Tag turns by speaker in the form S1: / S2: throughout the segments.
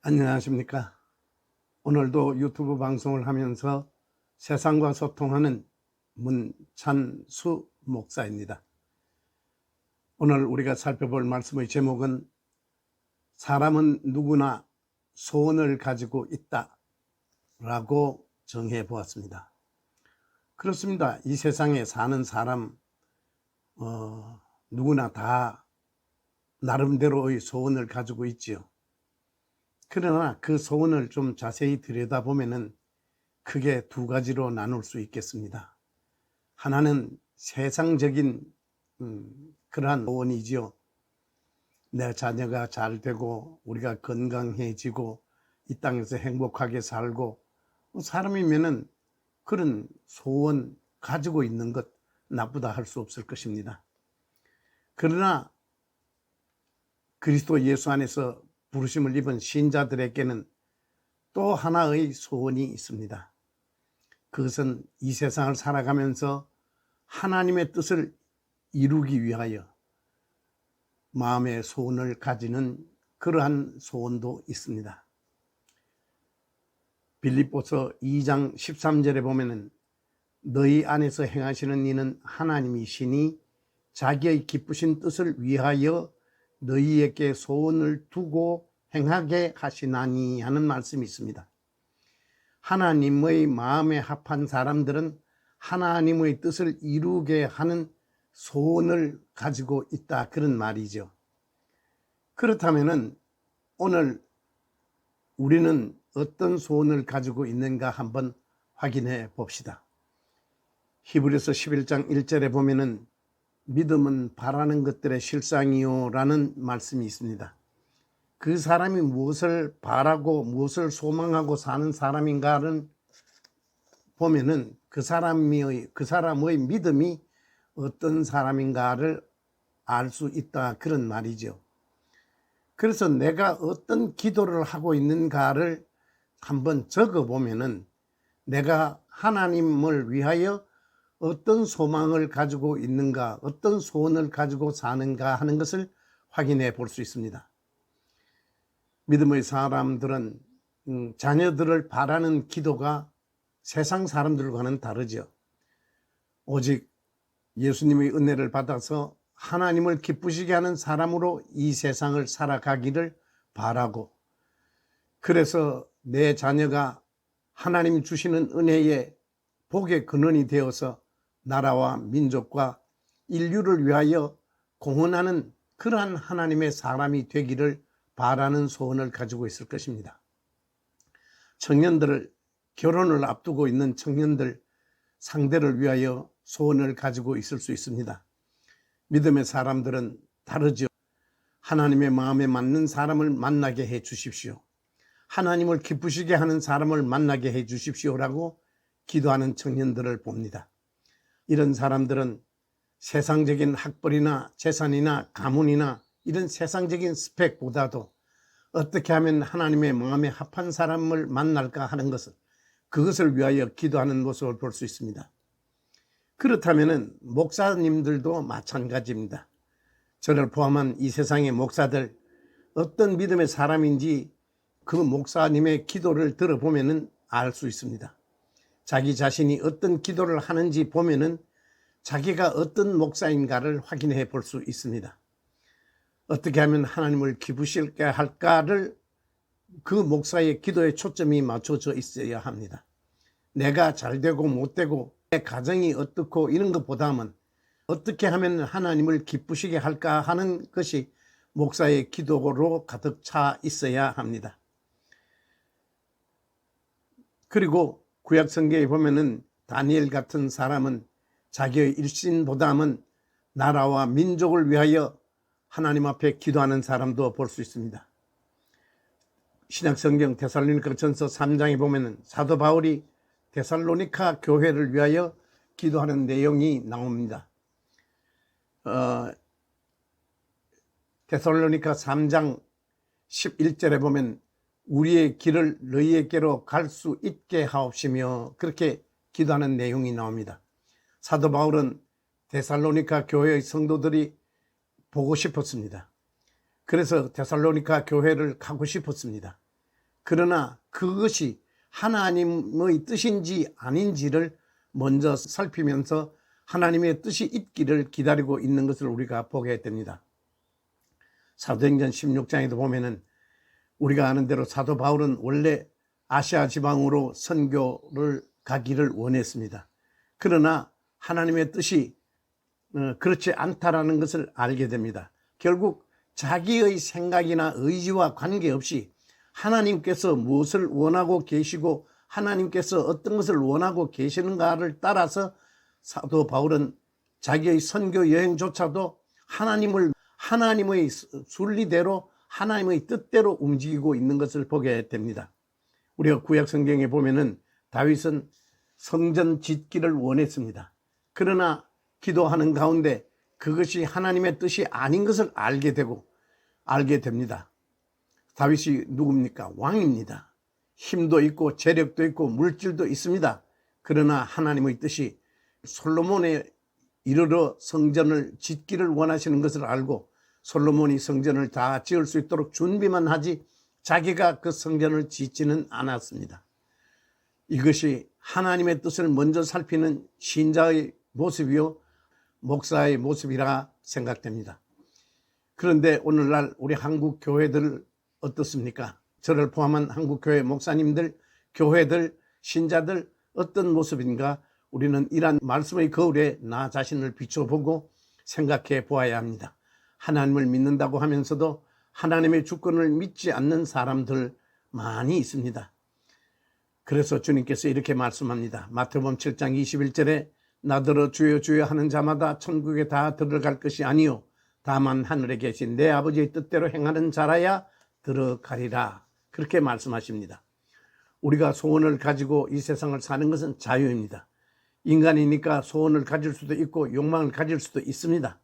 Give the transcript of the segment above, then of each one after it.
S1: 안녕하십니까. 오늘도 유튜브 방송을 하면서 세상과 소통하는 문찬수 목사입니다. 오늘 우리가 살펴볼 말씀의 제목은 사람은 누구나 소원을 가지고 있다 라고 정해 보았습니다. 그렇습니다. 이 세상에 사는 사람 누구나 다 나름대로의 소원을 가지고 있지요. 그러나 그 소원을 좀 자세히 들여다보면 크게 두 가지로 나눌 수 있겠습니다. 하나는 세상적인 그러한 소원이지요. 내 자녀가 잘 되고 우리가 건강해지고 이 땅에서 행복하게 살고, 사람이면은 그런 소원 가지고 있는 것 나쁘다 할 수 없을 것입니다. 그러나 그리스도 예수 안에서 부르심을 입은 신자들에게는 또 하나의 소원이 있습니다. 그것은 이 세상을 살아가면서 하나님의 뜻을 이루기 위하여 마음의 소원을 가지는 그러한 소원도 있습니다. 빌립보서 2장 13절에 보면은 너희 안에서 행하시는 이는 하나님이시니 자기의 기쁘신 뜻을 위하여 너희에게 소원을 두고 행하게 하시나니 하는 말씀이 있습니다. 하나님의 마음에 합한 사람들은 하나님의 뜻을 이루게 하는 소원을 가지고 있다, 그런 말이죠. 그렇다면 오늘 우리는 어떤 소원을 가지고 있는가 한번 확인해 봅시다. 히브리서 11장 1절에 보면은 믿음은 바라는 것들의 실상이요 라는 말씀이 있습니다. 그 사람이 무엇을 바라고 무엇을 소망하고 사는 사람인가를 보면은 그 사람의 믿음이 어떤 사람인가를 알 수 있다, 그런 말이죠. 그래서 내가 어떤 기도를 하고 있는가를 한번 적어 보면은 내가 하나님을 위하여 어떤 소망을 가지고 있는가, 어떤 소원을 가지고 사는가 하는 것을 확인해 볼 수 있습니다. 믿음의 사람들은 자녀들을 바라는 기도가 세상 사람들과는 다르죠. 오직 예수님의 은혜를 받아서 하나님을 기쁘시게 하는 사람으로 이 세상을 살아가기를 바라고, 그래서 내 자녀가 하나님이 주시는 은혜의 복의 근원이 되어서 나라와 민족과 인류를 위하여 공헌하는 그러한 하나님의 사람이 되기를 바라는 소원을 가지고 있을 것입니다. 청년들을, 결혼을 앞두고 있는 청년들 상대를 위하여 소원을 가지고 있을 수 있습니다. 믿음의 사람들은 다르죠. 하나님의 마음에 맞는 사람을 만나게 해 주십시오. 하나님을 기쁘시게 하는 사람을 만나게 해 주십시오라고 기도하는 청년들을 봅니다. 이런 사람들은 세상적인 학벌이나 재산이나 가문이나 이런 세상적인 스펙보다도 어떻게 하면 하나님의 마음에 합한 사람을 만날까 하는 것을, 그것을 위하여 기도하는 모습을 볼 수 있습니다. 그렇다면 목사님들도 마찬가지입니다. 저를 포함한 이 세상의 목사들, 어떤 믿음의 사람인지 그 목사님의 기도를 들어보면 알 수 있습니다. 자기 자신이 어떤 기도를 하는지 보면은 자기가 어떤 목사인가를 확인해 볼 수 있습니다. 어떻게 하면 하나님을 기쁘시게 할까를 그 목사의 기도에 초점이 맞춰져 있어야 합니다. 내가 잘 되고 못 되고 내 가정이 어떻고 이런 것보다는 어떻게 하면 하나님을 기쁘시게 할까 하는 것이 목사의 기도로 가득 차 있어야 합니다. 그리고 구약 성경에 보면은 다니엘 같은 사람은 자기의 일신보다는 나라와 민족을 위하여 하나님 앞에 기도하는 사람도 볼 수 있습니다. 신약 성경 데살로니가전서 3장에 보면은 사도 바울이 데살로니가 교회를 위하여 기도하는 내용이 나옵니다. 데살로니가 3장 11절에 보면 우리의 길을 너희에게로 갈 수 있게 하옵시며, 그렇게 기도하는 내용이 나옵니다. 사도 바울은 데살로니가 교회의 성도들이 보고 싶었습니다. 그래서 데살로니가 교회를 가고 싶었습니다. 그러나 그것이 하나님의 뜻인지 아닌지를 먼저 살피면서 하나님의 뜻이 있기를 기다리고 있는 것을 우리가 보게 됩니다. 사도행전 16장에도 보면은 우리가 아는 대로 사도 바울은 원래 아시아 지방으로 선교를 가기를 원했습니다. 그러나 하나님의 뜻이 그렇지 않다라는 것을 알게 됩니다. 결국 자기의 생각이나 의지와 관계없이 하나님께서 무엇을 원하고 계시고 하나님께서 어떤 것을 원하고 계시는가를 따라서 사도 바울은 자기의 선교 여행조차도 하나님의 순리대로 하나님의 뜻대로 움직이고 있는 것을 보게 됩니다. 우리가 구약 성경에 보면은 다윗은 성전 짓기를 원했습니다. 그러나 기도하는 가운데 그것이 하나님의 뜻이 아닌 것을 알게 됩니다. 다윗이 누굽니까? 왕입니다. 힘도 있고 재력도 있고 물질도 있습니다. 그러나 하나님의 뜻이 솔로몬에 이르러 성전을 짓기를 원하시는 것을 알고 솔로몬이 성전을 다 지을 수 있도록 준비만 하지 자기가 그 성전을 짓지는 않았습니다. 이것이 하나님의 뜻을 먼저 살피는 신자의 모습이요 목사의 모습이라 생각됩니다. 그런데 오늘날 우리 한국 교회들 어떻습니까? 저를 포함한 한국 교회 목사님들, 교회들, 신자들 어떤 모습인가? 우리는 이러한 말씀의 거울에 나 자신을 비춰보고 생각해 보아야 합니다. 하나님을 믿는다고 하면서도 하나님의 주권을 믿지 않는 사람들 많이 있습니다. 그래서 주님께서 이렇게 말씀합니다. 마태복음 7장 21절에 나더러 주여 주여 하는 자마다 천국에 다 들어갈 것이 아니요 다만 하늘에 계신 내 아버지의 뜻대로 행하는 자라야 들어가리라. 그렇게 말씀하십니다. 우리가 소원을 가지고 이 세상을 사는 것은 자유입니다. 인간이니까 소원을 가질 수도 있고 욕망을 가질 수도 있습니다.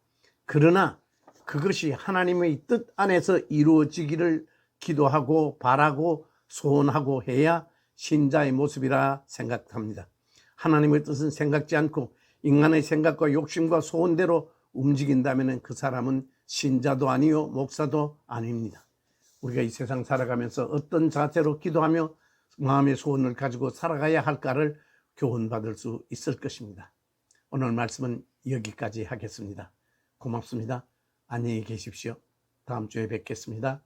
S1: 그러나 그것이 하나님의 뜻 안에서 이루어지기를 기도하고 바라고 소원하고 해야 신자의 모습이라 생각합니다. 하나님의 뜻은 생각지 않고 인간의 생각과 욕심과 소원대로 움직인다면 그 사람은 신자도 아니요 목사도 아닙니다. 우리가 이 세상 살아가면서 어떤 자세로 기도하며 마음의 소원을 가지고 살아가야 할까를 교훈받을 수 있을 것입니다. 오늘 말씀은 여기까지 하겠습니다. 고맙습니다. 안녕히 계십시오. 다음 주에 뵙겠습니다.